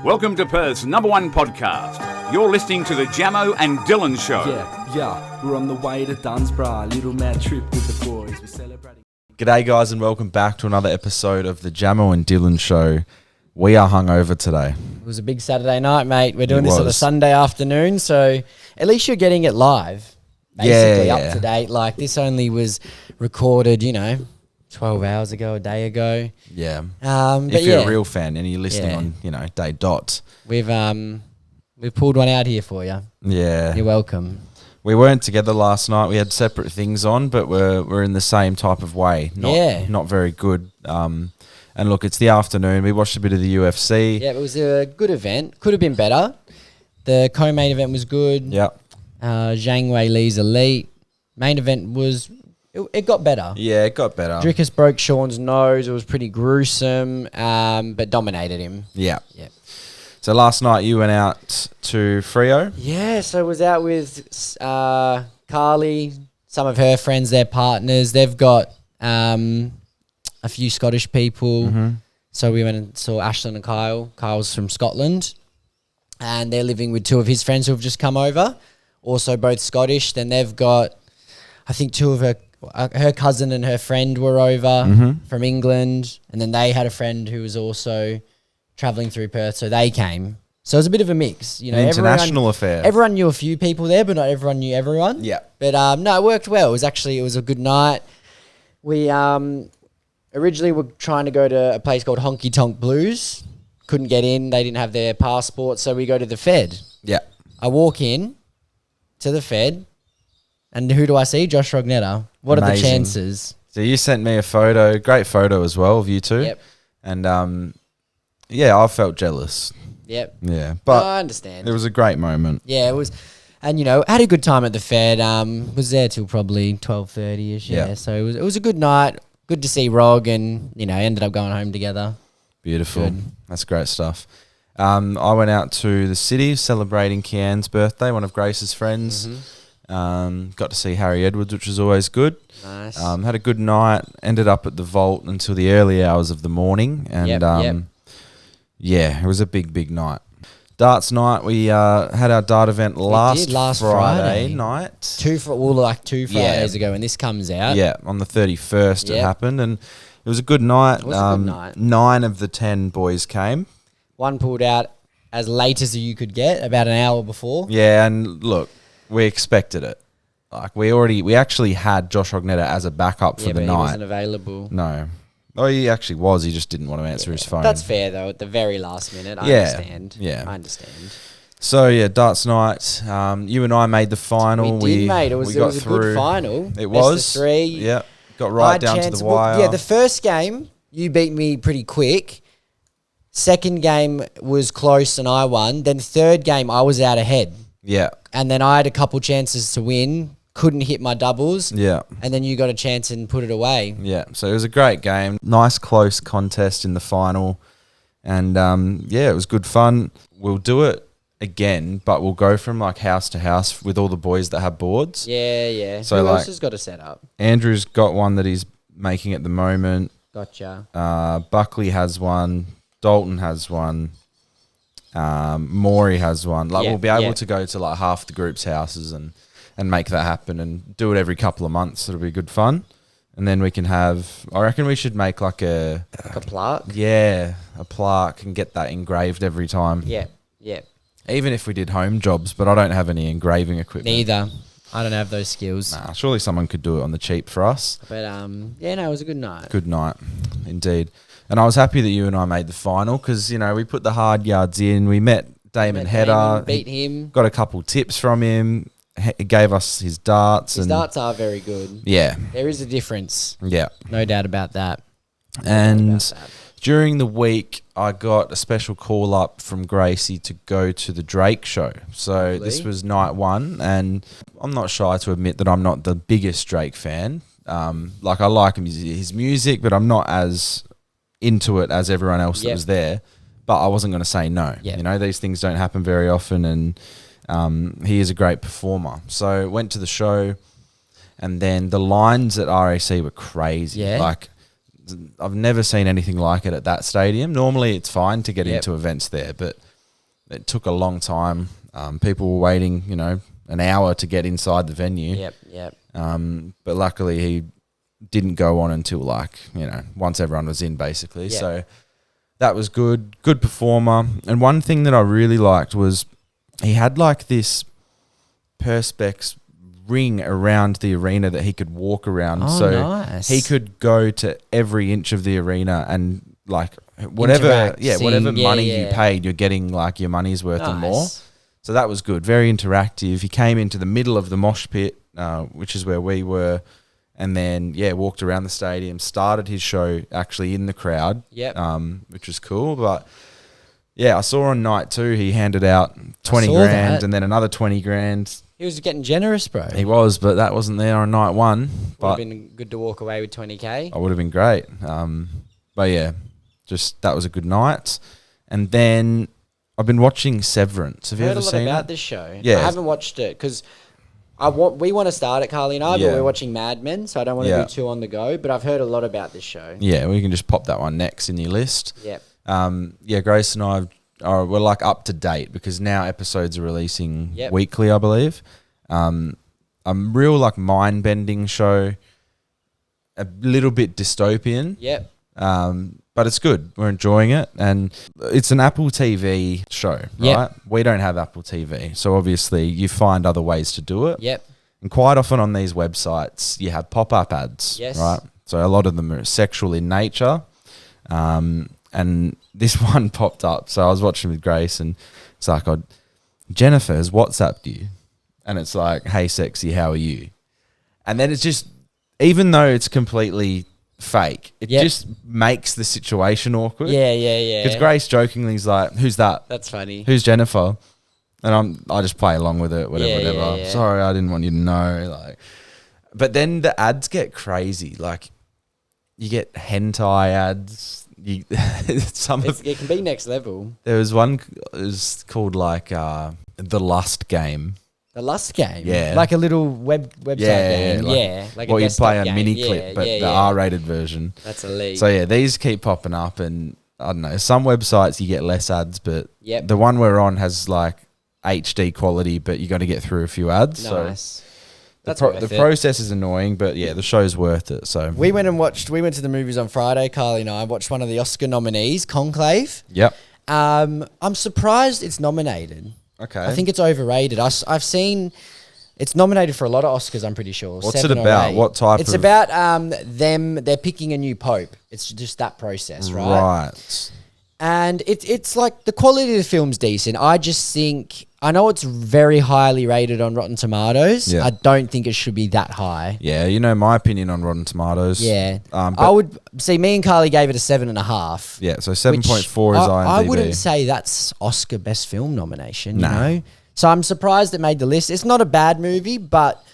Welcome to Perth's #1 podcast. You're listening to the Jamo and Dylan Show. Yeah, we're on the way to Dunsborough, little mad trip with the boys. We're celebrating. G'day guys and welcome back to another episode of the Jamo and Dylan Show. We are hungover today. It was a big Saturday night, mate. We're doing this on a Sunday afternoon, so at least you're getting it live. Basically up to date. Like this only was recorded, 12 hours ago, a day ago. Yeah. But if you're a real fan and you're listening on, day dot. We've pulled one out here for you. Yeah. You're welcome. We weren't together last night. We had separate things on, but we're in the same type of way. Not very good. And look, it's the afternoon. We watched a bit of the UFC. Yeah, it was a good event. Could have been better. The co-main event was good. Yeah. Zhang Wei Li's elite. Main event was... It got better. Yeah, it got better. Drickus broke Sean's nose. It was pretty gruesome, but dominated him. Yeah. Yeah. So last night you went out to Freo? Yeah, so I was out with Carly, some of her friends, their partners. They've got a few Scottish people. Mm-hmm. So we went and saw Ashlyn and Kyle. Kyle's from Scotland. And they're living with two of his friends who have just come over. Also both Scottish. Then they've got, I think, two of her cousin and her friend were over from England. And then they had a friend who was also travelling through Perth, so they came. So it was a bit of a mix. An international affair. Everyone knew a few people there, but not everyone knew everyone. Yeah. But no, it worked well. It was a good night. We originally were trying to go to a place called Honky Tonk Blues. Couldn't get in. They didn't have their passport, so we go to the Fed. Yeah. I walk in to the Fed, and who do I see? Josh Rognetta. What are the chances? So you sent me a photo, great photo as well of you two. Yep. And I felt jealous. Yep. Yeah, but I understand. It was a great moment. Yeah, it was. And, had a good time at the Fed. Was there till probably 12:30ish. Yeah. So it was a good night. Good to see Rog and, ended up going home together. Beautiful. Good. That's great stuff. I went out to the city celebrating Kian's birthday, one of Grace's friends. Got to see Harry Edwards, which was always good. Nice. Had a good night. Ended up at the Vault until the early hours of the morning. And yeah, it was a big night. Darts night, we had our dart event last Friday night. Two Fridays ago when this comes out. Yeah, on the 31st it happened, and it was a good night. It was a good night. 9 of the 10 boys came. One pulled out as late as you could get, about an hour before. Yeah, and look, we expected it. Like we actually had Josh Rognetta as a backup for the night. He wasn't available. No. Oh, he actually was. He just didn't want to answer his phone. That's fair, though, at the very last minute. I understand. Yeah. I understand. So, yeah, darts night. You and I made the final. We did, mate. It was a good final. It was. Best of 3. Yeah. Got right down to the wire. Yeah, the first game, you beat me pretty quick. Second game was close and I won. Then third game, I was out ahead. Yeah. And then I had a couple chances to win. Couldn't hit my doubles. Yeah. And then you got a chance and put it away. Yeah. So it was a great game. Nice close contest in the final. And it was good fun. We'll do it again, but we'll go from like house to house with all the boys that have boards. Yeah. So who else has got a setup? Andrew's got one that he's making at the moment. Gotcha. Buckley has one. Dalton has one. Maury has one. We'll be able to go to like half the group's houses and make that happen and do it every couple of months. It'll be good fun. And then we can have, I reckon we should make like a plaque? Yeah, a plaque and get that engraved every time. Yeah. Even if we did home jobs, but I don't have any engraving equipment. Neither. I don't have those skills. Nah, surely someone could do it on the cheap for us. But it was a good night. Good night, indeed. And I was happy that you and I made the final because, we put the hard yards in. We met Damon Hedder. Beat him. Got a couple tips from him. He gave us his darts. His darts are very good. Yeah. There is a difference. Yeah. No doubt about that. And during the week, I got a special call up from Gracie to go to the Drake show. So this was night 1. And I'm not shy to admit that I'm not the biggest Drake fan. I like his music, but I'm not as into it as everyone else that was there. But I wasn't going to say no. Yep. These things don't happen very often, and he is a great performer. So went to the show, and then the lines at RAC were crazy. Yeah. I've never seen anything like it at that stadium. Normally it's fine to get into events there, but it took a long time. People were waiting, an hour to get inside the venue. Yep. But luckily he didn't go on until once everyone was in, basically. Yep. So that was good. Good performer. And one thing that I really liked was he had like this perspex ring around the arena that he could walk around. Oh, so nice. he could go to every inch of the arena and whatever money you paid, you're getting like your money's worth and more. So that was good. Very interactive. He came into the middle of the mosh pit, which is where we were, and then walked around the stadium, started his show actually in the crowd. Yep. Which was cool. But I saw on night 2 he handed out 20 saw grand that. and then another 20 grand. He was getting generous, bro. He was, but that wasn't there on night 1. Would have But been good to walk away with 20K. I would have been great. But just that was a good night. And then I've been watching Severance. Have you ever seen it? Heard a lot about this show. Yeah. I haven't watched it because we want to start it, Carly and I, but we're watching Mad Men, so I don't want to be too on the go. But I've heard a lot about this show. Yeah, we can just pop that one next in your list. Yep. Grace and I we're like up to date because now episodes are releasing Yep. weekly, I believe. A real like mind bending show, a little bit dystopian. Yep. But it's good. We're enjoying it, and it's an Apple TV show, right? Yep. We don't have Apple TV, so obviously you find other ways to do it. Yep. And quite often on these websites, you have pop-up ads, Yes. right? So a lot of them are sexual in nature. And this one popped up. So I was watching with Grace, and it's like, Jennifer has WhatsApped you. And it's like, hey, sexy, how are you? And then it's just, even though it's completely fake, it just makes the situation awkward. Yeah. Because Grace jokingly is like, who's that? That's funny. Who's Jennifer? And I just play along with it, whatever. Yeah. Sorry, I didn't want you to know. But then the ads get crazy. Like, you get hentai ads. It can be next level. There was one, it was called The Lust Game. The Lust Game? Yeah. Like a little website game. Like what a you'd play on desktop game. mini clip, but the R-rated version. That's elite. So these keep popping up, and I don't know, some websites you get less ads, but Yep. the one we're on has like HD quality, but you got to get through a few ads. Nice. So That's the process is annoying, but the show's worth it. So we went to the movies on Friday, Carly and I watched one of the Oscar nominees, Conclave. Yep. I'm surprised it's nominated. Okay. I think it's overrated. I've seen it's nominated for a lot of Oscars, I'm pretty sure. What's it 7 or about? 8. What type It's of... about they're picking a new pope. It's just that process, right? Right. And it's like the quality of the film's decent. I just think, I know it's very highly rated on Rotten Tomatoes. Yeah. I don't think it should be that high. Yeah, you know my opinion on Rotten Tomatoes. Yeah. But I would say me and Carly gave it a 7.5. Yeah, so 7.4 is IMDb. I wouldn't say that's Oscar Best Film nomination, you know? So I'm surprised it made the list. It's not a bad movie, but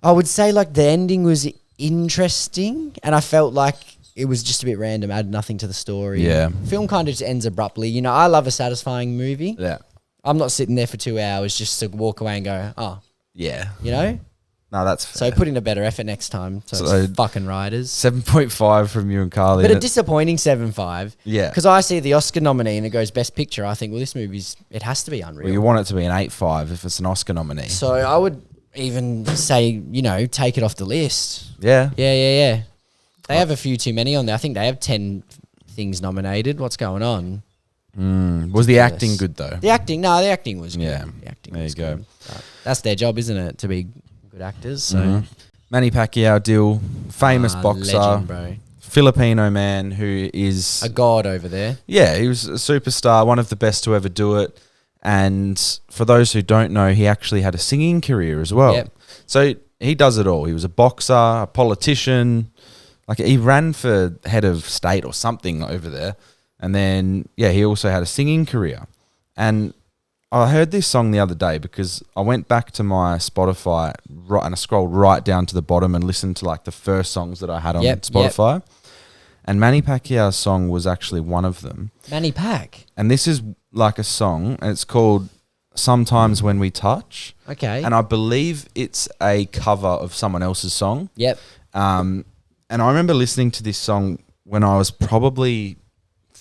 I would say like the ending was interesting, and I felt like it was just a bit random, added nothing to the story. Yeah. Film kind of just ends abruptly. You know, I love a satisfying movie. Yeah. I'm not sitting there for 2 hours just to walk away and go, oh, Yeah. you know? No, that's fair. So put in a better effort next time. So it's fucking writers. 7.5 from you and Carly. But a and disappointing 7.5. Yeah. Because I see the Oscar nominee and it goes Best Picture. I think, well, this movie's, it has to be unreal. Well, you want it to be an 8.5 if it's an Oscar nominee. So I would even say, you know, take it off the list. Yeah. Yeah. They have a few too many on there. I think they have 10 things nominated. What's going on? Was the acting good though? The acting was good. Yeah. The acting There was you go. good. But that's their job, isn't it? To be good actors. So Manny Pacquiao deal, famous boxer, legend, bro. Filipino man who is A god over there. yeah, he was a superstar, one of the best to ever do it. And for those who don't know, he actually had a singing career as well. Yep. So he does it all. He was a boxer, a politician, like he ran for head of state or something over there. And then, he also had a singing career. And I heard this song the other day because I went back to my Spotify and I scrolled right down to the bottom and listened to like the first songs that I had on Spotify. And Manny Pacquiao's song was actually one of them. Manny Pac. And this is like a song, and it's called Sometimes When We Touch. Okay. And I believe it's a cover of someone else's song. Yep. And I remember listening to this song when I was probably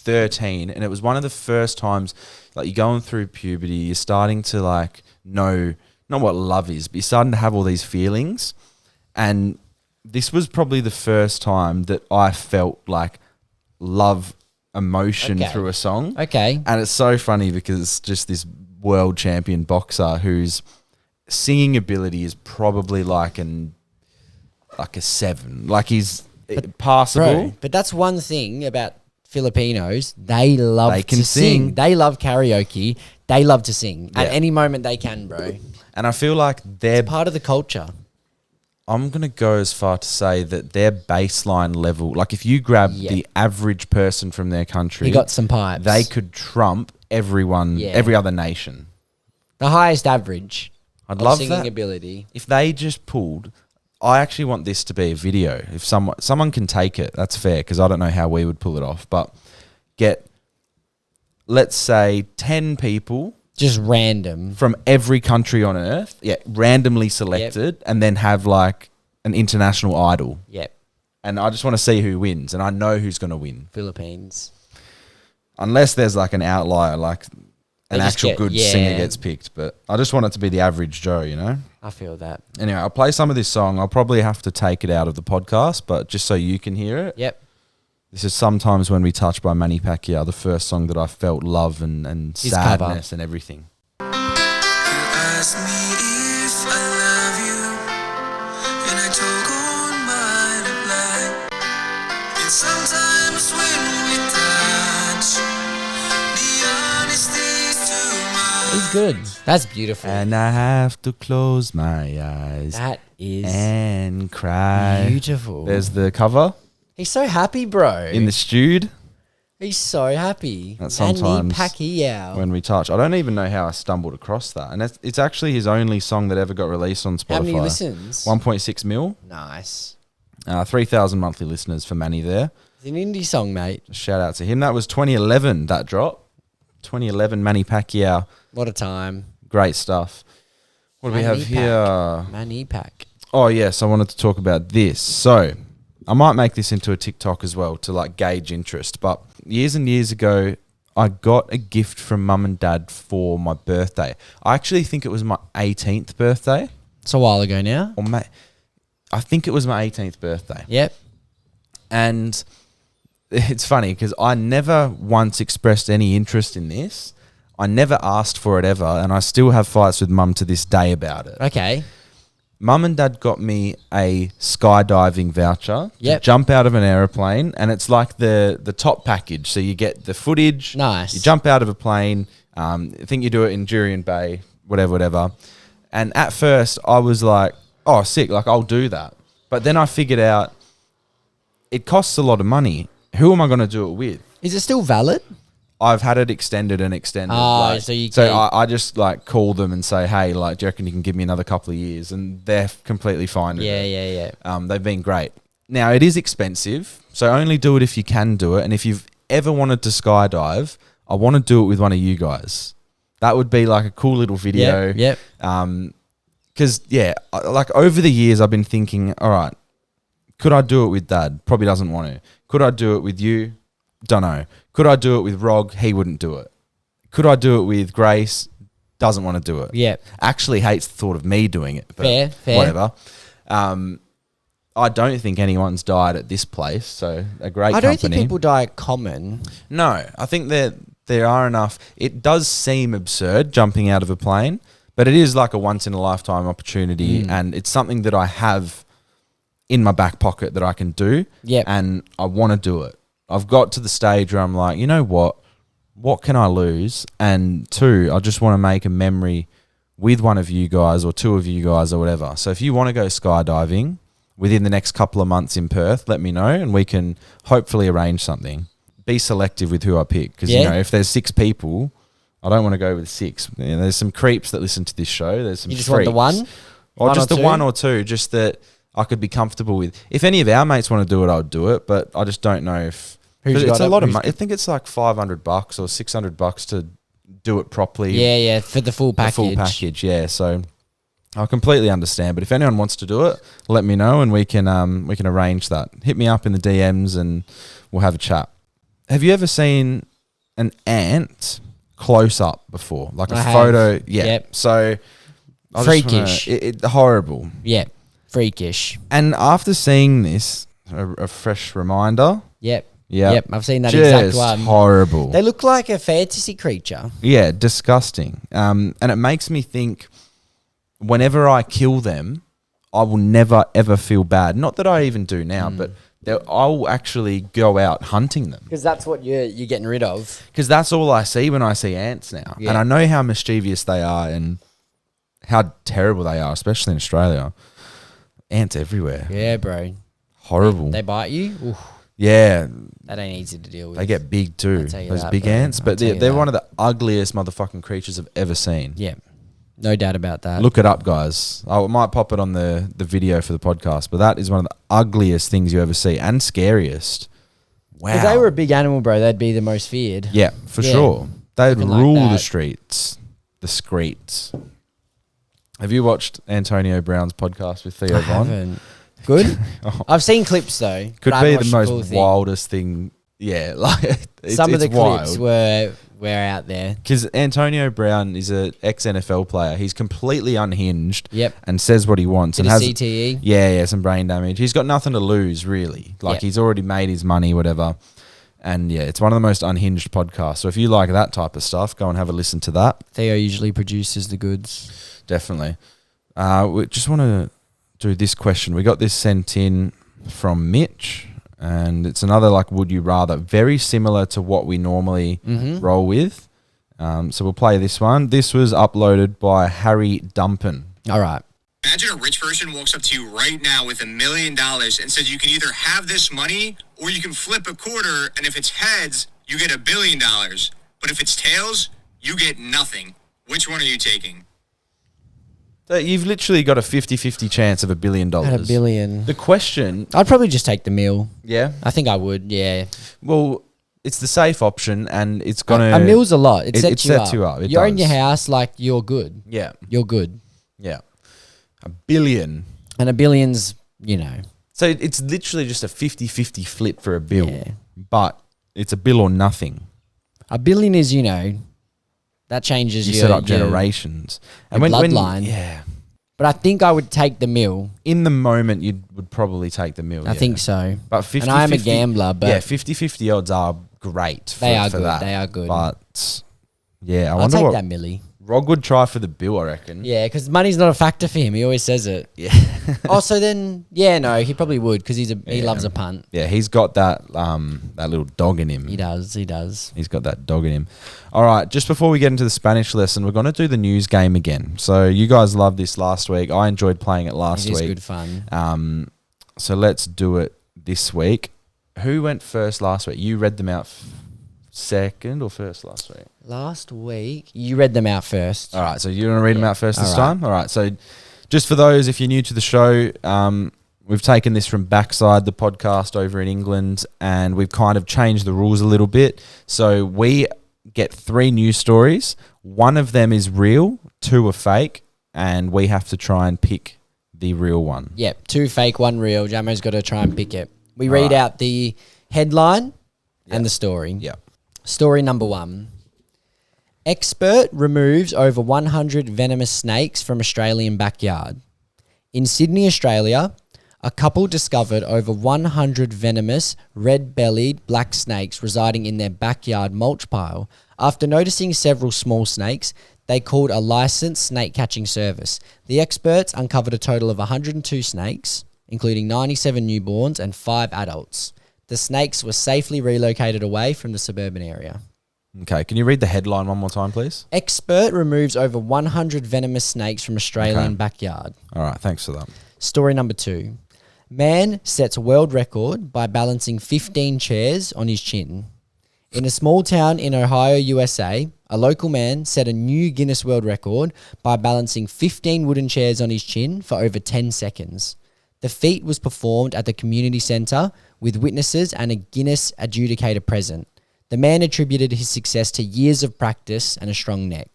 13, and it was one of the first times, like, you're going through puberty, you're starting to, like, know not what love is, but you're starting to have all these feelings. And this was probably the first time that I felt like love emotion through a song. Okay. And it's so funny because it's just this world champion boxer whose singing ability is probably like a 7. Like, he's passable. Bro, but that's one thing about Filipinos. They love They can to sing. sing. They love karaoke. They love to sing. At Yeah. any moment they can, bro. And I feel like they're Part of the culture. I'm going to go as far to say that their baseline level, like if you grab the average person from their country, He got some pipes. they could trump everyone, Yeah. every other nation. The highest average I'd of love singing that. ability. If they just pulled, I actually want this to be a video. If someone can take it, that's fair, because I don't know how we would pull it off. But get, let's say, 10 people Just random. from every country on earth, randomly selected, and then have like an international idol. Yep. And I just want to see who wins, and I know who's going to win. Philippines. Unless there's like an outlier, like They an just actual get- good yeah. singer gets picked. But I just want it to be the average Joe, you know? I feel that. Anyway, I'll play some of this song. I'll probably have to take it out of the podcast, but just so you can hear it. Yep. This is Sometimes When We Touch by Manny Pacquiao, the first song that I felt love and His sadness cover. and everything. Ask me if I love you, and I talk on my reply. And sometimes when we touch, the honesty's too much. He's good. That's beautiful. And I have to close my eyes that is and cry. beautiful. There's the cover He's so happy, bro. in the stewed. He's so happy. That's Manny sometimes Pacquiao. When We Touch. I don't even know how I stumbled across that. And it's actually his only song that ever got released on Spotify. How many listens? 1.6 mil. Nice. 3,000 monthly listeners for Manny there. It's an indie song, mate. Shout out to him. That was 2011, that drop. 2011, Manny Pacquiao. What a time. Great stuff. What do we have Manny here? Manny Pack. Oh, yes, I wanted to talk about this. So, I might make this into a TikTok as well to like gauge interest. But years and years ago, I got a gift from mum and dad for my birthday. I actually think it was my 18th birthday. It's a while ago now. Or I think it was my 18th birthday. Yep. And it's funny because I never once expressed any interest in this. I never asked for it ever. And I still have fights with mum to this day about it. Okay. Mum and dad got me a skydiving voucher to Yep. jump out of an aeroplane, and it's like the top package. So you get the footage. Nice. You jump out of a plane. I think you do it in Jurien Bay, whatever. And at first, I was like, "Oh, sick! Like I'll do that." But then I figured out it costs a lot of money. Who am I going to do it with? Is it still valid? I've had it extended and extended. Oh, so you so keep- I just like call them and say, hey, like, do you reckon you can give me another couple of years? And they're completely fine with it. Yeah. They've been great. Now, it is expensive, so only do it if you can do it. And if you've ever wanted to skydive, I want to do it with one of you guys. That would be like a cool little video. Yep. Because, like over the years, I've been thinking, all right, could I do it with dad? Probably doesn't want to. Could I do it with you? Don't know. Could I do it with Rog? He wouldn't do it. Could I do it with Grace? Doesn't want to do it. Yep. Actually hates the thought of me doing it. But Fair. Whatever. I don't think anyone's died at this place. So a great I don't company. think people die common. No, I think that there are enough. It does seem absurd jumping out of a plane, but it is like a once in a lifetime opportunity, and it's something that I have in my back pocket that I can do. Yep. And I want to do it. I've got to the stage where I'm like, you know what? What can I lose? And two, I just want to make a memory with one of you guys or two of you guys or whatever. So if you want to go skydiving within the next couple of months in Perth, let me know and we can hopefully arrange something. Be selective with who I pick because, you know, if there's 6 people, I don't want to go with 6. You know, there's some creeps that listen to this show. There's some You just freaks. want the one? Or One just or the two? one or two, just that I could be comfortable with. If any of our mates want to do it, I would do it, but I just don't know if... Who's 'cause it's got a it? lot of Who's money. I think it's like $500 or $600 to do it properly. Yeah, for the full package. The full package, yeah. So I completely understand. But if anyone wants to do it, let me know and we can arrange that. Hit me up in the DMs and we'll have a chat. Have you ever seen an ant close up before? Like a I have. photo? Yeah. Yep. So I just Freakish. horrible. Yeah, freakish. And after seeing this, a fresh reminder. Yep. Yeah. Yep, I've seen that Just exact one. horrible. They look like a fantasy creature. Yeah, disgusting. And it makes me think whenever I kill them, I will never, ever feel bad. Not that I even do now, but I'll actually go out hunting them. Because that's what you're getting rid of. Because that's all I see when I see ants now. Yeah. And I know how mischievous they are and how terrible they are, especially in Australia. Ants everywhere. Yeah, bro. Horrible. They bite you? Oof, Yeah, that ain't easy to deal with. they get big too. I'll tell you Those that, big bro. ants. I'll But tell you they're that. one of the ugliest motherfucking creatures I've ever seen. Yeah, no doubt about that. Look it up, guys. I might pop it on the video for the podcast, but that is one of the ugliest things you ever see and scariest. Wow. If they were a big animal, bro, they'd be the most feared. Yeah, for Yeah. sure. They'd Something like rule the that. streets. The streets. Have you watched Antonio Brown's podcast with Theo I Von? haven't. Good? I've seen clips, though. Could but I be haven't the watched most full thing. wildest thing. Yeah, like Some of the it's clips wild. were out there. Because Antonio Brown is an ex-NFL player. He's completely unhinged. Yep. And says what he wants. Bit and of has CTE. Yeah, some brain damage. He's got nothing to lose, really. Like, Yep. he's already made his money, whatever. And, yeah, it's one of the most unhinged podcasts. So if you like that type of stuff, go and have a listen to that. Theo usually produces the goods. Definitely. We just want to do this question. We got this sent in from Mitch. And it's another, like, would you rather? Very similar to what we normally roll with. So we'll play this one. This was uploaded by Harry Dumpen. All right. Imagine a rich person walks up to you right now with $1 million and says you can either have this money or you can flip a quarter, and if it's heads, you get $1 billion. But if it's tails, you get nothing. Which one are you taking? So you've literally got a 50-50 chance of $1 billion. At $1 billion. The question... I'd probably just take the meal. Yeah? I think I would, yeah. Well, it's the safe option, and it's going to... A meal's a lot. It it sets you up. It You're in does. your house, like, you're good. Yeah. You're good. Yeah. $1 billion. And $1 billion's, you know. So it's literally just a 50-50 flip for a bill. Yeah. But it's a bill or nothing. $1 billion is, you know, that changes You your... set up generations. your bloodline. Yeah. But I think I would take the meal. In the moment, you would probably take the meal. I think so. But 50-50... And I am a gambler, but... Yeah, 50-50 odds are great for, They are for good, that. they are good. But, yeah, I I'll wonder take what... that milli. Rog would try for the bill, I reckon. Yeah, because money's not a factor for him. He always says it. Yeah. Oh, so then, yeah, no, he probably would because he loves a punt. Yeah, he's got that that little dog in him. He does. He's got that dog in him. All right, just before we get into the Spanish lesson, we're going to do the news game again. So you guys loved this last week. I enjoyed playing it last It is week. good fun. So let's do it this week. Who went first last week? You read them out second or first last week? Last week, you read them out first. All right, so you want to read them out first this All right. time? All right, so just for those, if you're new to the show, we've taken this from Backside, the podcast over in England, and we've kind of changed the rules a little bit. So we get 3 news stories. 1 of them is real, 2 are fake, and we have to try and pick the real one. Yep, 2 fake, 1 real. Jamo's got to try and pick it. We read out the headline and the story. Yeah. Story number 1. Expert removes over 100 venomous snakes from Australian backyard. In Sydney, Australia, a couple discovered over 100 venomous red-bellied black snakes residing in their backyard mulch pile. After noticing several small snakes, they called a licensed snake catching service. The experts uncovered a total of 102 snakes, including 97 newborns and 5 adults. The snakes were safely relocated away from the suburban area. Okay, can you read the headline one more time, please? Expert removes over 100 venomous snakes from Australian Okay. backyard. All right, thanks for that. Story number 2. Man sets world record by balancing 15 chairs on his chin. In a small town in Ohio, USA, a local man set a new Guinness World Record by balancing 15 wooden chairs on his chin for over 10 seconds. The feat was performed at the community centre with witnesses and a Guinness adjudicator present. The man attributed his success to years of practice and a strong neck.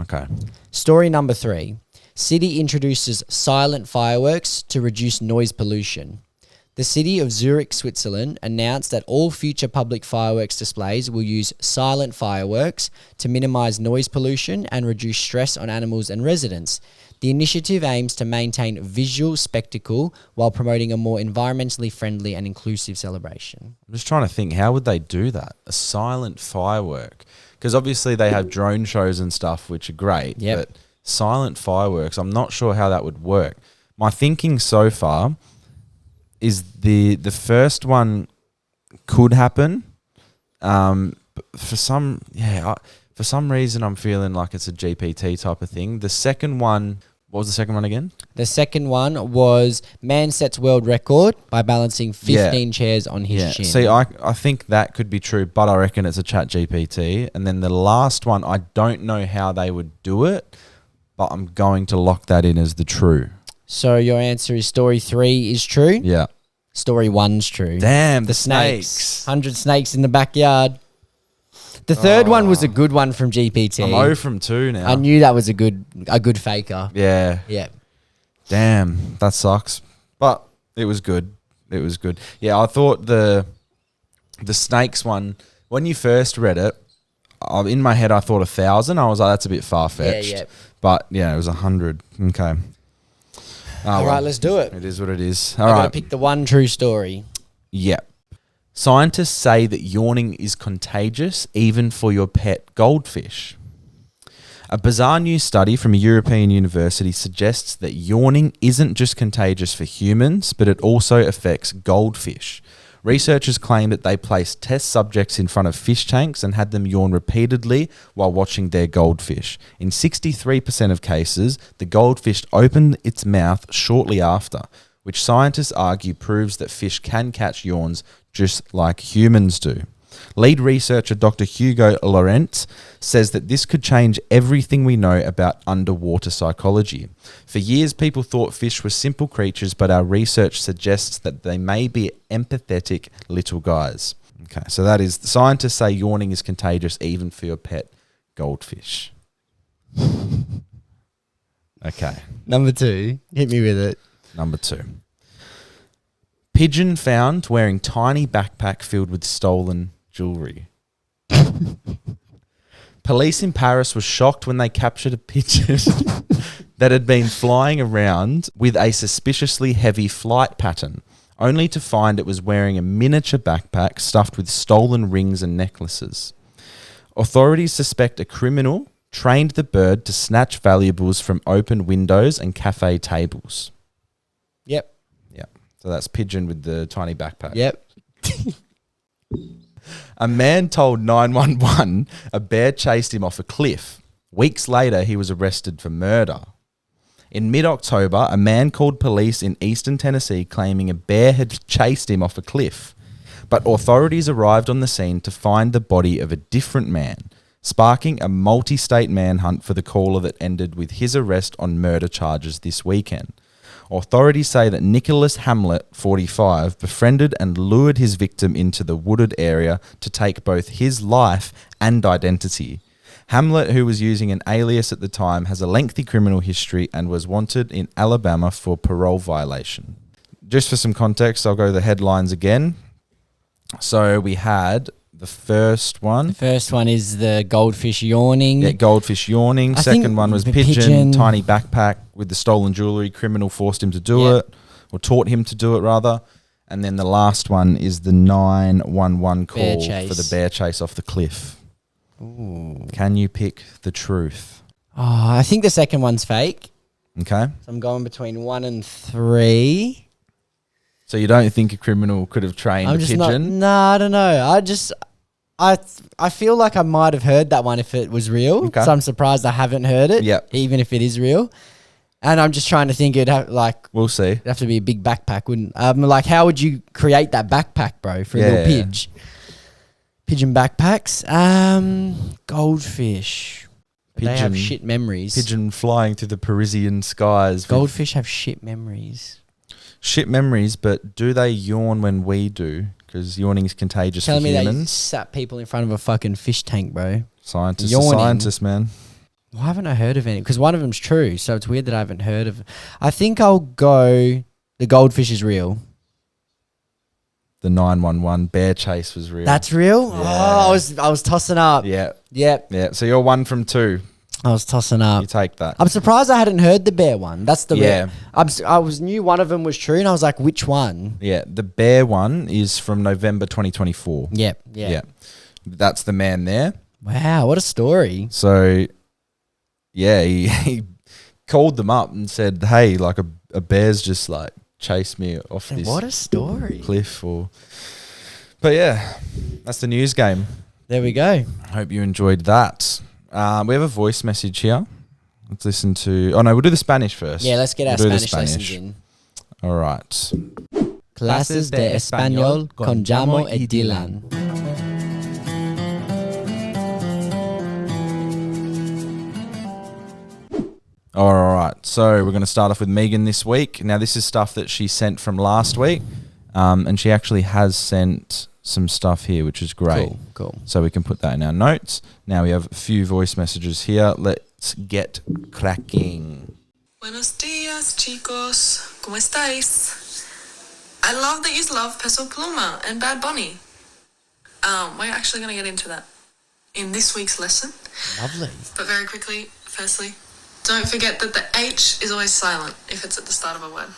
Okay. Story number 3. City introduces silent fireworks to reduce noise pollution. The city of Zurich, Switzerland, announced that all future public fireworks displays will use silent fireworks to minimize noise pollution and reduce stress on animals and residents. The initiative aims to maintain visual spectacle while promoting a more environmentally friendly and inclusive celebration. I'm just trying to think, how would they do that? A silent firework? Because obviously they have drone shows and stuff, which are great. Yep. But silent fireworks, I'm not sure how that would work. My thinking so far is the first one could happen. But for some reason, I'm feeling like it's a GPT type of thing. The second one, what was the second one again? The second one was man sets world record by balancing 15 chairs on his chin. See, I think that could be true, but I reckon it's a chat GPT. And then the last one, I don't know how they would do it, but I'm going to lock that in as the true. So your answer is story 3 is true? Yeah. Story 1's true. Damn, The snakes. 100 snakes in the backyard. The third one was a good one from GPT. I'm 0 from 2 now. I knew that was a good faker. Yeah. Yeah. Damn, that sucks. But it was good. It was good. Yeah, I thought the snakes one, when you first read it, in my head I thought 1,000. I was like, that's a bit far-fetched. Yeah. But yeah, it was 100. Okay. All right, let's do it. It is what it is. I All gotta right. pick the one true story. Yep. Scientists say that yawning is contagious even for your pet goldfish. A bizarre new study from a European university suggests that yawning isn't just contagious for humans, but it also affects goldfish. Researchers claim that they placed test subjects in front of fish tanks and had them yawn repeatedly while watching their goldfish. In 63% of cases, the goldfish opened its mouth shortly after, which scientists argue proves that fish can catch yawns just like humans do. Lead researcher Dr. Hugo Laurent says that this could change everything we know about underwater psychology. For years, people thought fish were simple creatures, but our research suggests that they may be empathetic little guys. Okay, so that is, scientists say yawning is contagious even for your pet goldfish. Okay. Number 2. Hit me with it. Number 2. Pigeon found wearing tiny backpack filled with stolen jewelry. Police in Paris were shocked when they captured a pigeon that had been flying around with a suspiciously heavy flight pattern, only to find it was wearing a miniature backpack stuffed with stolen rings and necklaces. Authorities suspect a criminal trained the bird to snatch valuables from open windows and cafe tables. Yep. So that's pigeon with the tiny backpack. Yep. A man told 911 a bear chased him off a cliff. Weeks later, he was arrested for murder. In mid-October, a man called police in eastern Tennessee claiming a bear had chased him off a cliff. But authorities arrived on the scene to find the body of a different man, sparking a multi-state manhunt for the caller that ended with his arrest on murder charges this weekend. Authorities say that Nicholas Hamlet, 45, befriended and lured his victim into the wooded area to take both his life and identity. Hamlet, who was using an alias at the time, has a lengthy criminal history and was wanted in Alabama for parole violation. Just for some context, I'll go the headlines again. So we had the first one. The first one is the goldfish yawning. Yeah, goldfish yawning. I Second think one was the pigeon, tiny backpack with the stolen jewelry. Criminal forced him to do it, or taught him to do it rather. And then the last one is the 911 call for the bear chase off the cliff. Ooh. Can you pick the truth? Oh, I think the second one's fake. Okay. So I'm going between 1 and 3. So you don't think a criminal could have trained a pigeon? No, I don't know. I feel like I might have heard that one if it was real. Okay. So I'm surprised I haven't heard it. Yep. Even if it is real. And I'm just trying to think We'll see. it'd have to be a big backpack, wouldn't? Like, how would you create that backpack, bro, for a little pidge? Pigeon backpacks. Goldfish. They have shit memories. Pigeon flying through the Parisian skies. Goldfish have shit memories. Shit memories, but do they yawn when we do? Because yawning is contagious for humans. Telling me they sat people in front of a fucking fish tank, bro. Scientists Yawning. are scientists, man. Why haven't I heard of any? Because one of them's true, so it's weird that I haven't heard of. I think I'll go. The goldfish is real. the 911 bear chase was real. That's real? Yeah. Oh, I was tossing up. yeah. Yep. Yeah. So you're 1 from 2. I was tossing up. You take that. I'm surprised I hadn't heard the bear one. That's the Yeah. I was knew one of them was true, and I was like, which one? Yeah. The bear one is from November 2024. Yep. Yeah. That's the man there. Wow, what a story. So, yeah, he called them up and said, hey, like a bear's just like chased me off this What a story. cliff. But yeah, that's the news game. There we go. Hope you enjoyed that. We have a voice message here. Let's listen to... Oh, no, we'll do the Spanish first. Yeah, let's get our We'll do the Spanish lessons in. All right. Clases de Español con Jamo y Dylan. All right. So we're going to start off with Megan this week. Now, this is stuff that she sent from last week. And she actually has sent some stuff here, which is great. Cool. So we can put that in our notes. Now we have a few voice messages here. Let's get cracking. Buenos días, chicos. ¿Cómo estáis? I love that you love Peso Pluma and Bad Bunny. We're actually going to get into that in this week's lesson. Lovely. But very quickly, firstly, don't forget that the H is always silent if it's at the start of a word.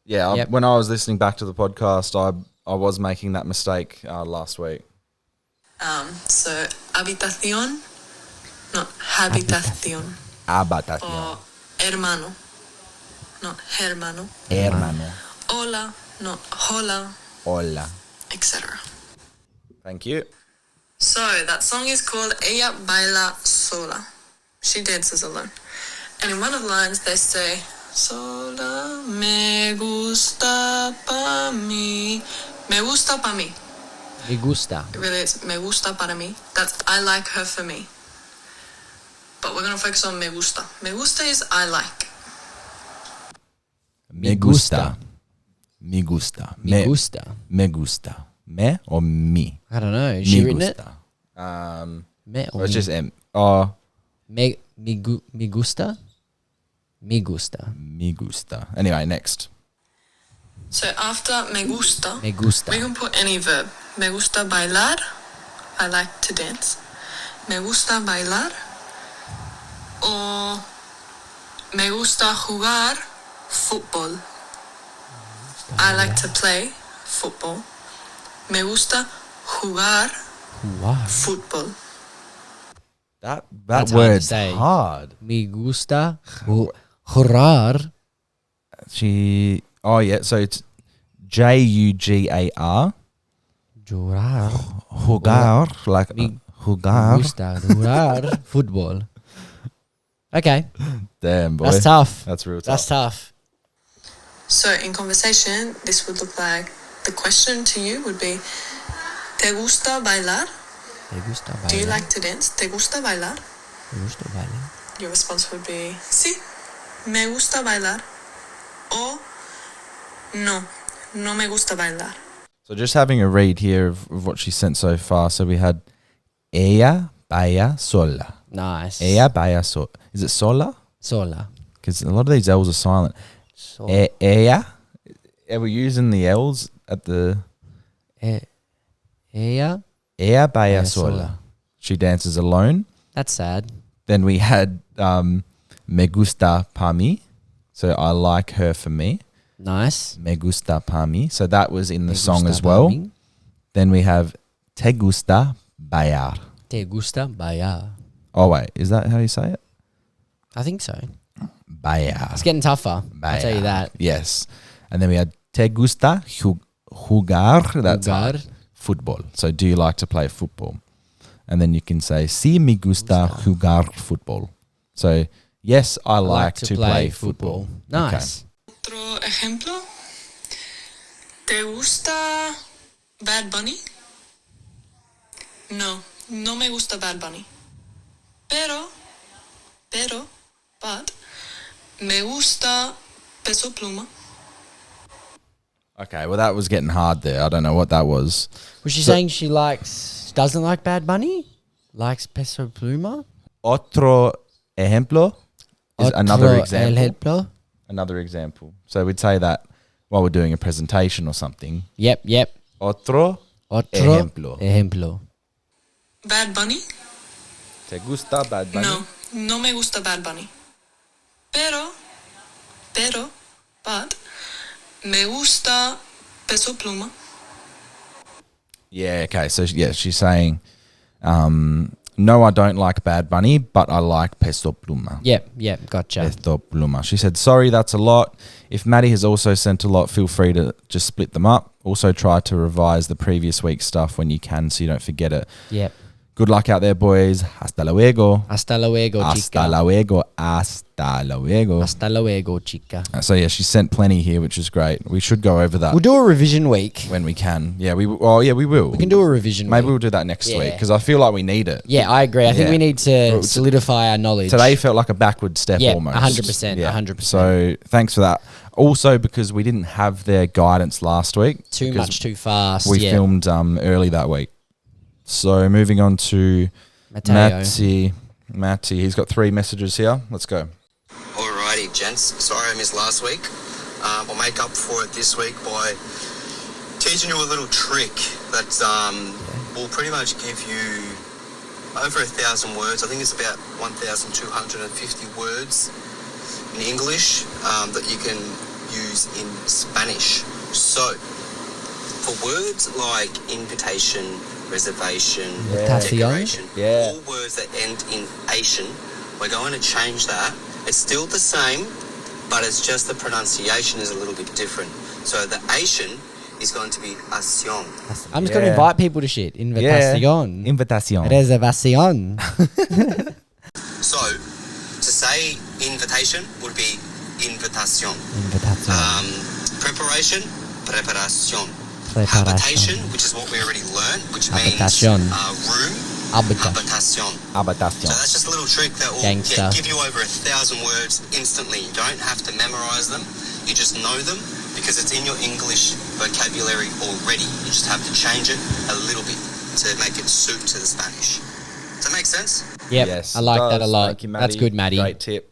Yeah, Yep. when I was listening back to the podcast, I was making that mistake last week. So, habitación, not habitación. Abatación. Or hermano, not hermano. Hermano. Hola, not hola, Hola. etc. Thank you. So, that song is called Ella Baila Sola. She dances alone. And in one of the lines, they say, Sola me gusta pa mí. Me gusta pa mí. Me gusta. It really is. Me gusta para mí. That's I like her for me. But we're going to focus on me gusta. Me gusta is I like. Me gusta. Me gusta. Me gusta. Me gusta. Me or me? I don't know. Has she Me written it? gusta. Me or It's me? just M. Oh, Me gusta? Me gusta. me gusta. Anyway, next. So after me gusta, Me gusta. we can put any verb. Me gusta bailar. I like to dance. Me gusta bailar. Or me gusta jugar football. I like to play football. Me gusta jugar Wow. football. That That's hard to word's say. hard. Me gusta jurar. Oh yeah, so it's Jugar. Jurar. Jugar, like Me jugar. gusta jurar football. Okay. Damn, boy. That's tough. That's real tough. That's tough. So in conversation, this would look like the question to you would be, ¿Te gusta bailar? Me gusta bailar. Do you like to dance? ¿Te gusta bailar? Me gusta bailar. Your response would be, sí, me gusta bailar. O, no, no me gusta bailar. So just having a read here of what she sent so far. So we had ella baila sola. Nice. Ella baila sola. Is it sola? Sola. Because a lot of these L's are silent. Sola. Ella. Are we using the L's at the... Ella. Ella baila Baila sola. sola. She dances alone. That's sad. Then we had me gusta pa mí. So I like her for me. Nice. Me gusta pa mí. So that was in the Me song gusta as well. bailar. Then we have te gusta bailar. Te gusta bailar. Oh wait, is that how you say it? I think so. Bailar. It's getting tougher. I'll tell you Bailar. that. Yes. And then we had te gusta jugar. That's Jugar. football. So do you like to play football? And then you can say si me gusta jugar football. So yes, I like to play football. Nice. Otro ejemplo. ¿Te gusta Bad Bunny? No, no me gusta Bad Bunny. But, me gusta Peso Pluma. Okay, well that was getting hard there. I don't know what that was. Was she saying she doesn't like Bad Bunny? Likes Peso Pluma? Otro ejemplo is another Otro example. ejemplo? Another example. So we'd say that while we're doing a presentation or something. Yep. Otro ejemplo. Bad Bunny? ¿Te gusta Bad Bunny? No me gusta Bad Bunny. Pero, but, me gusta Peso Pluma. Yeah, okay. So, yeah, she's saying, no, I don't like Bad Bunny, but I like Peso Pluma. Yep, gotcha. Peso Pluma. She said, sorry, that's a lot. If Matty has also sent a lot, feel free to just split them up. Also try to revise the previous week's stuff when you can so you don't forget it. Yep. Good luck out there, boys. Hasta luego. Hasta luego, chica. Hasta luego. Hasta luego. Hasta luego, chica. So, yeah, she sent plenty here, which is great. We should go over that We'll do a revision week. when we can. Yeah, we will. We can do a revision Maybe week. we'll do that next Yeah. week because I feel like we need it. Yeah, I agree. I think Yeah. we need to solidify our knowledge. Today felt like a backward step Yeah, almost. 100%, 100%. So thanks for that. Also, because we didn't have their guidance last week. Too because much, too fast. We yeah. filmed early that week. So moving on to Mateo. Matty, he's got 3 messages here. Let's go. Alrighty, gents. Sorry I missed last week. I'll make up for it this week by teaching you a little trick that will pretty much give you over 1,000 words. I think it's about 1,250 words in English that you can use in Spanish. So, for words like invitation, reservation, decoration, all words that end in ation, we're going to change that. It's still the same, but it's just the pronunciation is a little bit different. So the ation is going to be acción. I'm just going to invite people to shit. Invitación. Invitación. Reservación. So, to say invitation would be invitación. Preparation, preparación. Habitation, which is what we already learned, which means room, habitation. So that's just a little trick that will give you over 1,000 words instantly. You don't have to memorize them. You just know them because it's in your English vocabulary already. You just have to change it a little bit to make it suit to the Spanish. Does that make sense? Yep, Yes, I like it that a does. lot. Thank you, That's good, Matty. Great tip.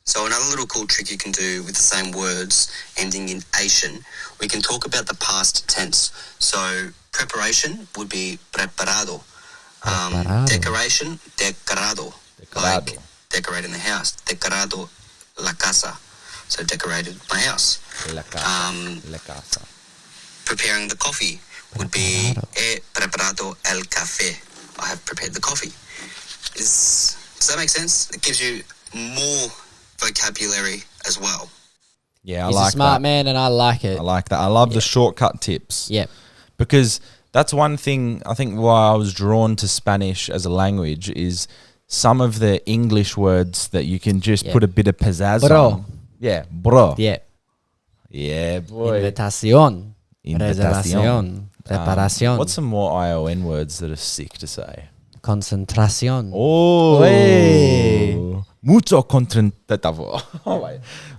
So another little cool trick you can do with the same words ending in ation, we can talk about the past tense. So preparation would be preparado. Decoration, decorado. Like decorating the house. Decorado la casa. So decorated my house. La casa. Preparing the coffee would be he preparado el café. I have prepared the coffee. Does that make sense? It gives you more vocabulary as well. Yeah, I He's like a smart that. man and I like it. I like that. I love the shortcut tips. Yep. Because that's one thing I think why I was drawn to Spanish as a language is some of the English words that you can just put a bit of pizzazz Bro. on. Yeah, bro. Yeah. Yeah, boy. Invitación. Invitación. Reservación. Preparación. What's some more ION words that are sick to say? Concentración. Oh. Wey. Mucho concentrado.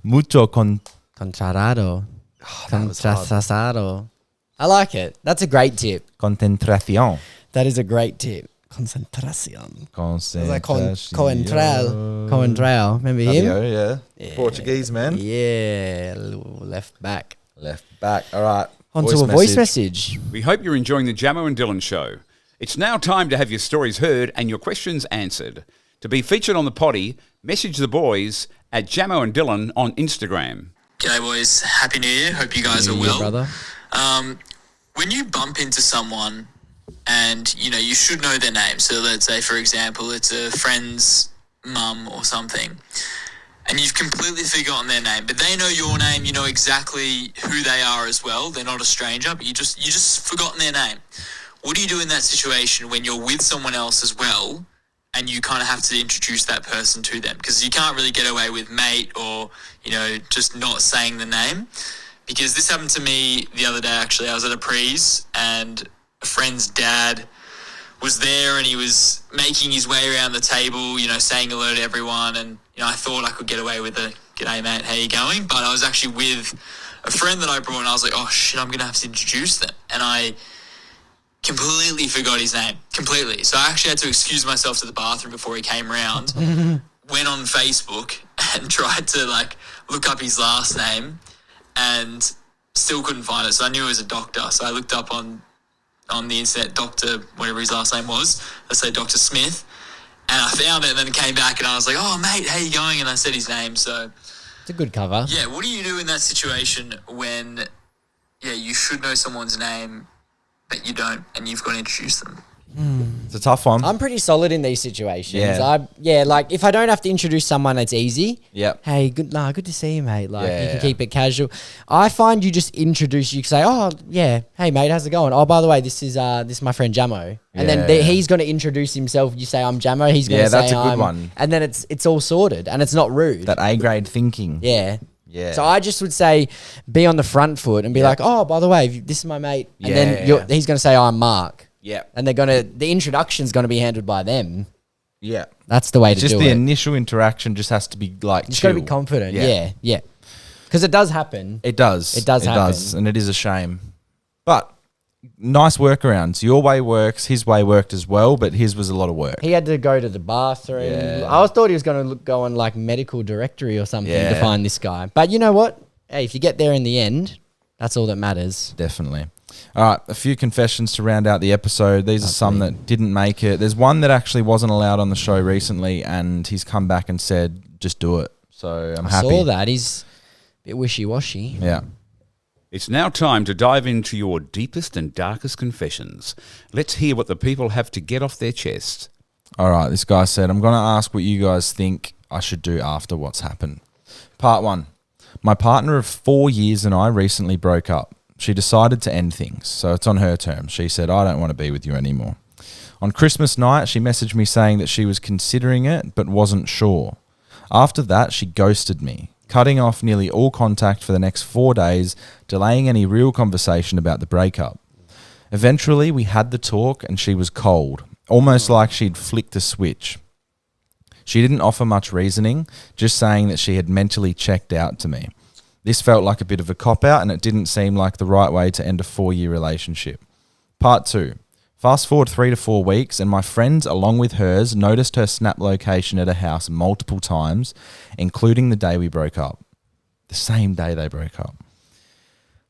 Mucho Contrarado. that was hard. Contrasado. I like it. That's a great tip. Concentración. That is a great tip. Concentración. Concentración. Like Coentrao. Remember him? Fabio, yeah. Portuguese, man. Yeah. Left back. Left back. All right. Onto a voice message. We hope you're enjoying the Jamo and Dylan show. It's now time to have your stories heard and your questions answered. To be featured on the potty, message the boys at Jamo and Dylan on Instagram. G'day boys, Happy New Year, hope you guys are well. brother. When you bump into someone and, you know, you should know their name, so let's say, for example, it's a friend's mum or something, and you've completely forgotten their name, but they know your name, you know exactly who they are as well, they're not a stranger, but you just forgotten their name. What do you do in that situation when you're with someone else as well and you kind of have to introduce that person to them? Because you can't really get away with mate or, you know, just not saying the name. Because this happened to me the other day, actually. I was at a prees and a friend's dad was there and he was making his way around the table, you know, saying hello to everyone. And, you know, I thought I could get away with a, "G'day, mate, how you going?" But I was actually with a friend that I brought and I was like, oh, shit, I'm going to have to introduce them. And I completely forgot his name, completely. So I actually had to excuse myself to the bathroom before he came around, went on Facebook and tried to, like, look up his last name and Still couldn't find it, so I knew it was a doctor. So I looked up on the internet, Dr. whatever his last name was. Let's say Dr. Smith. And I found it and then it came back and I was like, oh, mate, how you going? And I said his name. So It's a good cover. yeah, what do you do in that situation when, you should know someone's name, but you don't, and you've got to introduce them? It's a tough one. I'm pretty solid in these situations. Yeah. Like if I don't have to introduce someone, it's easy. Yep. Hey, good to see you, mate. Like you Yeah. can keep it casual. I find you just introduce. You can say, oh yeah, hey mate, how's it going? Oh, by the way, this is my friend Jamo, and then Yeah. he's going to introduce himself. You say I'm Jamo. He's going to say that's a good I'm, one. and then it's all sorted and it's not rude. That A-grade thinking. Yeah. Yeah. So I just would say, be on the front foot and be like, oh, by the way, this is my mate, and then Yeah. he's going to say, oh, I'm Mark. Yeah. And the introduction's going to be handled by them. Yeah. That's the way to Just do the it. initial interaction just has to be like Just got to be chill. confident. Yeah. Because it does happen. It does. It does happen. And it is a shame. But nice workarounds. Your way works. His way worked as well, but his was a lot of work. He had to go to the bathroom. Yeah. I thought he was going to go on like medical directory or something to Yeah. find this guy. But you know what? Hey, if you get there in the end, that's all that matters. Definitely. All right, a few confessions to round out the episode. These are some that didn't make it. There's one that actually wasn't allowed on the show recently, and he's come back and said, just do it. So I'm happy. I saw that. He's a bit wishy-washy. Yeah. It's now time to dive into your deepest and darkest confessions. Let's hear what the people have to get off their chest. All right, this guy said, I'm going to ask what you guys think I should do after what's happened. Part 1. My partner of 4 years and I recently broke up. She decided to end things, so it's on her terms. She said, I don't want to be with you anymore. On Christmas night, she messaged me saying that she was considering it but wasn't sure. After that, she ghosted me, cutting off nearly all contact for the next 4 days, delaying any real conversation about the breakup. Eventually, we had the talk and she was cold, almost like she'd flicked a switch. She didn't offer much reasoning, just saying that she had mentally checked out to me. This felt like a bit of a cop-out and it didn't seem like the right way to end a 4-year relationship. Part 2. Fast forward 3 to 4 weeks and my friends, along with hers, noticed her snap location at her house multiple times, including the day we broke up. The same day they broke up.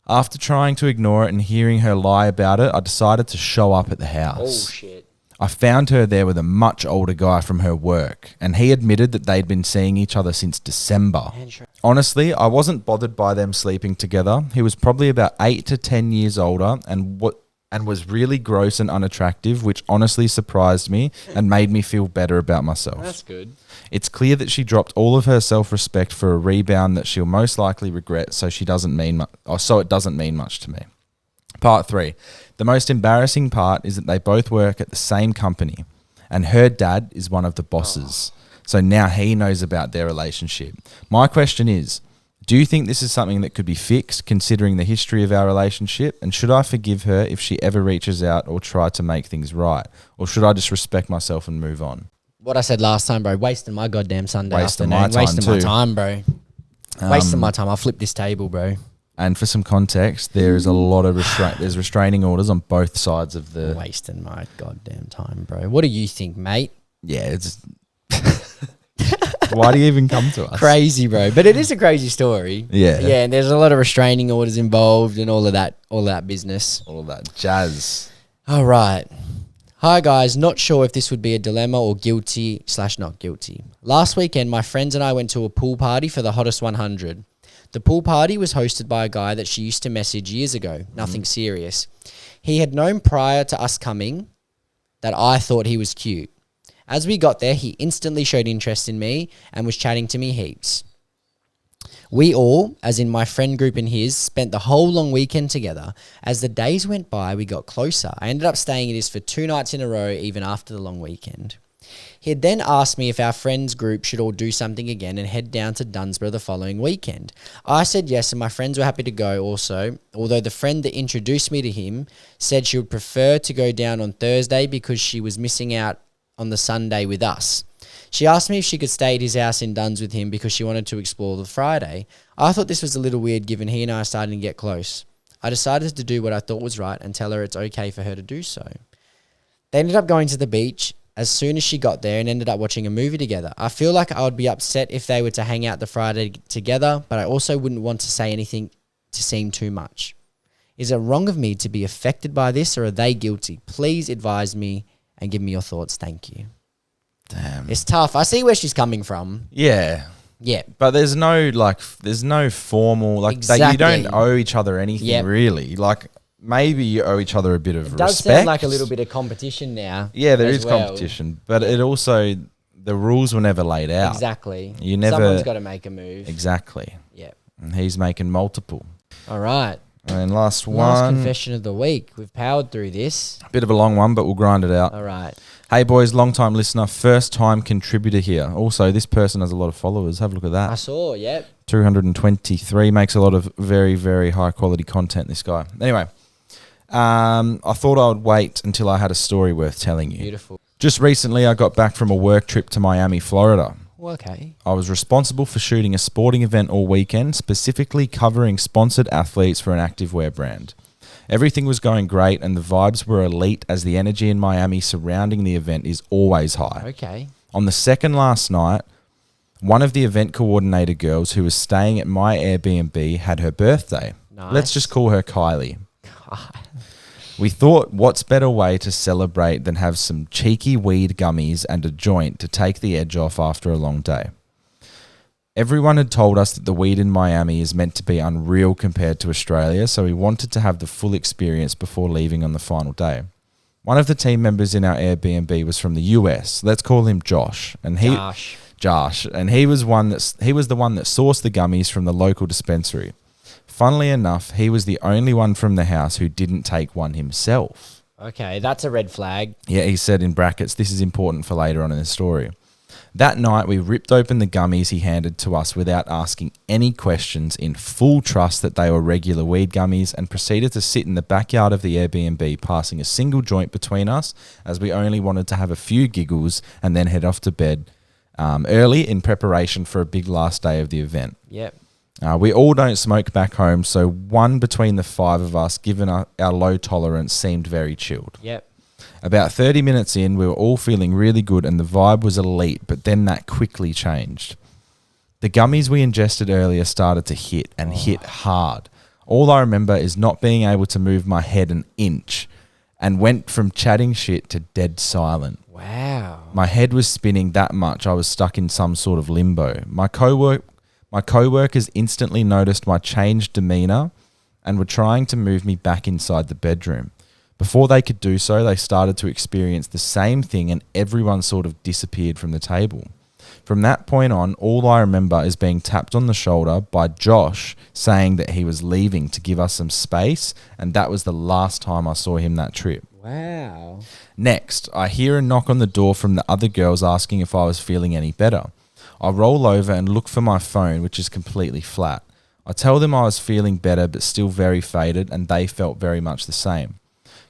After trying to ignore it and hearing her lie about it, I decided to show up at the house. Oh, shit. I found her there with a much older guy from her work, and he admitted that they'd been seeing each other since December. Honestly, I wasn't bothered by them sleeping together. He was probably about 8 to 10 years older and was really gross and unattractive, which honestly surprised me and made me feel better about myself. That's good. It's clear that she dropped all of her self-respect for a rebound that she'll most likely regret, so it doesn't mean much to me. Part 3. The most embarrassing part is that they both work at the same company and her dad is one of the bosses. So now he knows about their relationship. My question is, do you think this is something that could be fixed considering the history of our relationship? And should I forgive her if she ever reaches out or try to make things right? Or should I just respect myself and move on? What I said last time, bro. Wasting my goddamn Sunday Wasting afternoon. my time Wasting my too. time, bro. Wasting my time. I'll flip this table, bro. And for some context, there is a lot of there's restraining orders on both sides of the... Wasting my goddamn time, bro. What do you think, mate? Yeah, it's... Why do you even come to us? Crazy, bro. But it is a crazy story. Yeah. Yeah, and there's a lot of restraining orders involved and all of that business. All of that jazz. All right. Hi, guys. Not sure if this would be a dilemma or guilty/not guilty. Last weekend, my friends and I went to a pool party for the Hottest 100. The pool party was hosted by a guy that she used to message years ago. Nothing serious. He had known prior to us coming that I thought he was cute. As we got there, he instantly showed interest in me and was chatting to me heaps. We all, as in my friend group and his, spent the whole long weekend together. As the days went by, we got closer. I ended up staying at his for 2 nights in a row, even after the long weekend. He had then asked me if our friends group should all do something again and head down to Dunsborough the following weekend. I said yes, and my friends were happy to go also, although the friend that introduced me to him said she would prefer to go down on Thursday because she was missing out on the Sunday with us. She asked me if she could stay at his house in Duns with him because she wanted to explore the Friday. I thought this was a little weird given he and I are starting to get close. I decided to do what I thought was right and tell her it's okay for her to do so. They ended up going to the beach as soon as she got there and ended up watching a movie together. I feel like I would be upset if they were to hang out the Friday together, but I also wouldn't want to say anything to seem too much. Is it wrong of me to be affected by this, or are they guilty? Please advise me and give me your thoughts. Thank you. Damn. It's tough. I see where she's coming from. Yeah. Yeah. But there's no formal, like, Exactly. you don't owe each other anything, Yep. really. Like, maybe you owe each other a bit of It does respect. sound like a little bit of competition now. Yeah, there as is well. competition, but it also, the rules were never laid out. Exactly. You never. Someone's got to make a move. Exactly. Yeah. And he's making multiple. All right. And then last Last one, confession of the week. We've powered through this. bit of a long one, but we'll grind it out. All right. Hey boys, long time listener, first time contributor here. Also, this person has a lot of followers. Have a look at I that. saw, yep. 223, makes a lot of very, very high quality content, this guy. Anyway, I thought I would wait until I had a story worth telling you. Beautiful. Just recently, I got back from a work trip to Miami, Florida. Well, okay. I was responsible for shooting a sporting event all weekend, specifically covering sponsored athletes for an activewear brand. Everything was going great and the vibes were elite as the energy in Miami surrounding the event is always high. Okay. On the second last night, one of the event coordinator girls who was staying at my Airbnb had her birthday. Nice. Let's just call her Kylie. We thought, what's better way to celebrate than have some cheeky weed gummies and a joint to take the edge off after a long day? Everyone had told us that the weed in Miami is meant to be unreal compared to Australia, so we wanted to have the full experience before leaving on the final day. One of the team members in our Airbnb was from the US. Let's call him Josh. And Josh. And he was the one that sourced the gummies from the local dispensary. Funnily enough, he was the only one from the house who didn't take one himself. Okay, that's a red flag. Yeah, he said in brackets, this is important for later on in the story. That night, we ripped open the gummies he handed to us without asking any questions, in full trust that they were regular weed gummies, and proceeded to sit in the backyard of the Airbnb, passing a single joint between us, as we only wanted to have a few giggles and then head off to bed early in preparation for a big last day of the event. Yep. We all don't smoke back home, so one between the five of us, given our low tolerance, seemed very chilled. Yep. About 30 minutes in, we were all feeling really good and the vibe was elite, but then that quickly changed. The gummies we ingested earlier started to hit and hit hard. All I remember is not being able to move my head an inch and went from chatting shit to dead silent. Wow. My head was spinning that much I was stuck in some sort of limbo. My co-workers instantly noticed my changed demeanour and were trying to move me back inside the bedroom. Before they could do so, they started to experience the same thing and everyone sort of disappeared from the table. From that point on, all I remember is being tapped on the shoulder by Josh saying that he was leaving to give us some space, and that was the last time I saw him that trip. Wow. Next, I hear a knock on the door from the other girls asking if I was feeling any better. I roll over and look for my phone, which is completely flat. I tell them I was feeling better but still very faded, and they felt very much the same.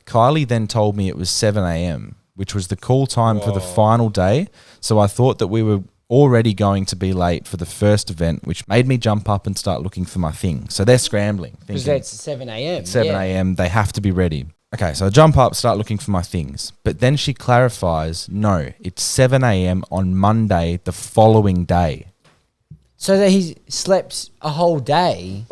Kylie then told me it was 7 a.m, which was the call time for the final day, so I thought that we were already going to be late for the first event, which made me jump up and start looking for my thing. So they're scrambling. Because it's 7 a.m. 7 a.m, they have to be ready. Okay, so I jump up, start looking for my things. But then she clarifies, no, it's 7 a.m. on Monday, the following day. So that he slept a whole day?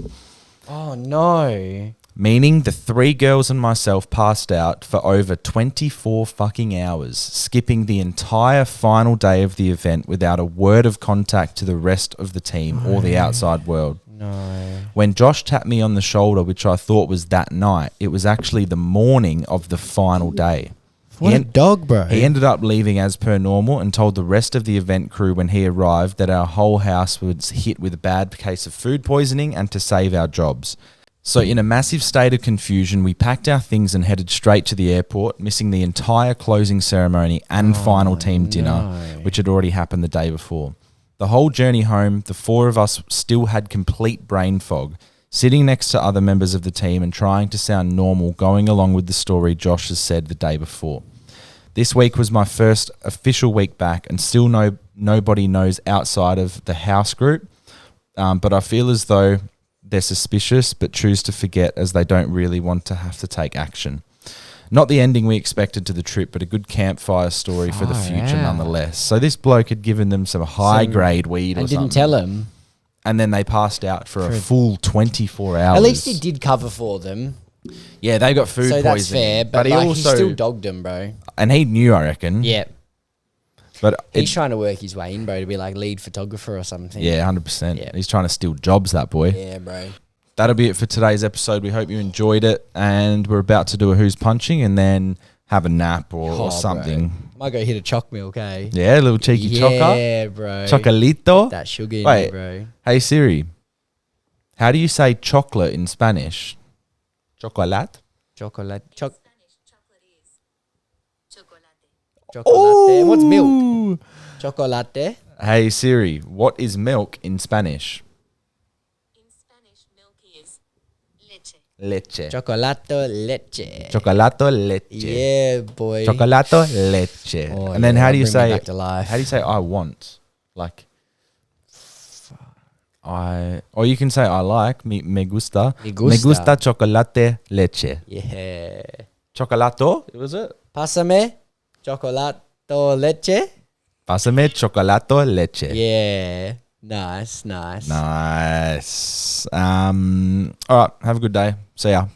Oh, no. Meaning the three girls and myself passed out for over 24 fucking hours, skipping the entire final day of the event without a word of contact to the rest of the team or the outside world. No. When Josh tapped me on the shoulder, which I thought was that night, it was actually the morning of the final day. What a dog, bro. He ended up leaving as per normal and told the rest of the event crew when he arrived that our whole house was hit with a bad case of food poisoning and to save our jobs. So in a massive state of confusion, we packed our things and headed straight to the airport, missing the entire closing ceremony and final team dinner, which had already happened the day before. The whole journey home, the four of us still had complete brain fog, sitting next to other members of the team and trying to sound normal, going along with the story Josh has said the day before. This week was my first official week back, and still nobody knows outside of the house group, but I feel as though they're suspicious but choose to forget as they don't really want to have to take action. Not the ending we expected to the trip, but a good campfire story for the future nonetheless. So this bloke had given them some high-grade weed or something. And didn't tell him. and then they passed out for a full 24 hours. At least he did cover for them. Yeah, they got food So poisoning. that's fair, but he like, also he still dogged them, bro. and he knew, I reckon. Yeah. But He's trying to work his way in, bro, to be like lead photographer or something. yeah, 100%. Yeah. He's trying to steal jobs, that boy. Yeah, bro. That'll be it for today's episode. We hope you enjoyed it, and we're about to do a Who's Punching and then have a nap or something. Bro. Might go hit a choc milk, eh? Yeah, a little cheeky chocker. Yeah, bro. Chocolito. That sugar in Wait. there, bro. Hey Siri, how do you say chocolate in Spanish? Chocolate? Chocolate. Chocolate. And what's milk? Ooh. Chocolate. Hey Siri, what is milk in Spanish? In Spanish, milk is leche. Leche. Chocolato leche. Chocolato leche. Yeah, boy. Chocolato leche. Oh, and then yeah, how do you bring me say back to life. how do you say I want? Like or you can say I like me gusta. Me gusta. Me gusta chocolate leche. Yeah. Chocolato, was it? Pásame chocolato leche. Pásame chocolato leche. Yeah. Nice. Nice. All right, have a good day. See ya.